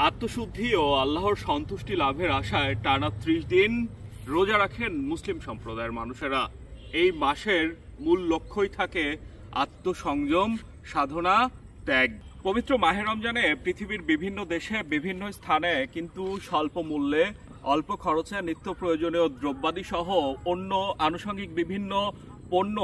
আত্মশুদ্ধি ও আল্লাহর সন্তুষ্টি লাভের আশায় টানা ৩০ দিন রোজা রাখেন মুসলিম সম্প্রদায়ের মানুষেরা। এই মাসের মূল লক্ষ্যই থাকে আত্মসংযম, সাধনা, ত্যাগ। পবিত্র মাহে রমজানে পৃথিবীর বিভিন্ন দেশে বিভিন্ন স্থানে কিন্তু স্বল্প মূল্যে অল্প খরচে নিত্য প্রয়োজনীয় দ্রব্যাদি সহ অন্য আনুষঙ্গিক বিভিন্ন পণ্য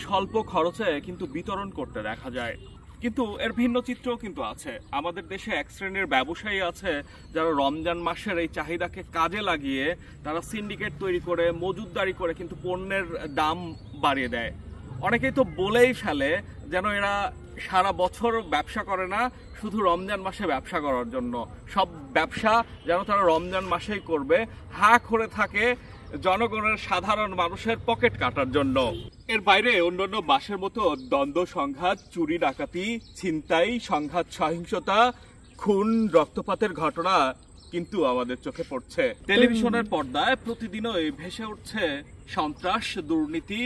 স্বল্প খরচে কিন্তু বিতরণ করতে দেখা যায়। কিন্তু এর ভিন্ন চিত্রও কিন্তু আছে। আমাদের দেশে এক শ্রেণীর ব্যবসায়ী আছে যারা রমজান মাসের এই চাহিদাকে কাজে লাগিয়ে তারা সিন্ডিকেট তৈরি করে মজুতদারি করে কিন্তু পণ্যের দাম বাড়িয়ে দেয়। অনেকেই তো বলেই ফেলে যেন এরা সারা বছর ব্যবসা করে না, শুধু রমজান মাসে ব্যবসা করার জন্য। সব ব্যবসা যেন তারা রমজান মাসেই করবে, হা করে থাকে জনগণের সাধারণ মানুষের পকেট কাটার জন্য। এর বাইরে অন্যান্য মাসের মতো দ্বন্দ্ব সংঘাত, চুরি ডাকাতি, ছিনতাই, সংঘাত, সহিংসতা, খুন, রক্তপাতের ঘটনা কিন্তু আমাদের চোখে পড়ছে। টেলিভিশনের পর্দায় প্রতিদিনই ভেসে উঠছে সন্ত্রাস, দুর্নীতি,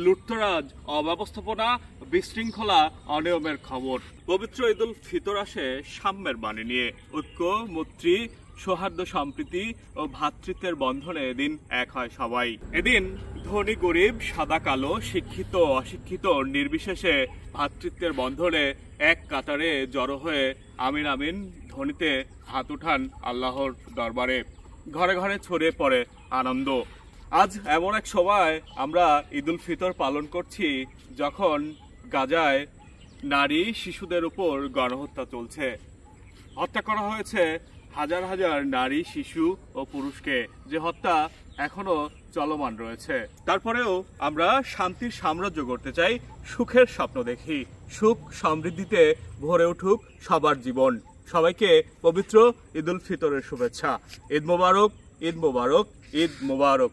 লুটতরাজ, অব্যবস্থাপনা, বিশৃঙ্খলা, অনিয়মের খবর। পবিত্র ঈদুল ফিতর আসে সাম্যের বাণী নিয়ে। ঐক্য, মৈত্রী, সৌহার্দ্য, সম্প্রীতি ও ভ্রাতৃত্বের বন্ধনে এদিন এক হয় সবাই। এদিন ধনী গরিব, সাদা কালো, শিক্ষিত অশিক্ষিত নির্বিশেষে ভ্রাতৃত্বের বন্ধনে এক কাতারে জড়ো হয়ে আমিন আমিন ধ্বনিতে হাত উঠান আল্লাহর দরবারে। ঘরে ঘরে ছড়িয়ে পড়ে আনন্দ। আজ এমন এক সময় আমরা ঈদুল ফিতর পালন করছি যখন গাজায় নারী শিশুদের উপর গণহত্যা চলছে। হত্যা করা হয়েছে হাজার হাজার নারী, শিশু ও পুরুষকে, যে হত্যা এখনো চলমান রয়েছে। তারপরেও আমরা শান্তির সাম্রাজ্য গড়তে চাই, সুখের স্বপ্ন দেখি। সুখ সমৃদ্ধিতে ভরে উঠুক সবার জীবন। সবাইকে পবিত্র ঈদুল ফিতরের শুভেচ্ছা। ঈদ মোবারক, ঈদ মোবারক, ঈদ মোবারক।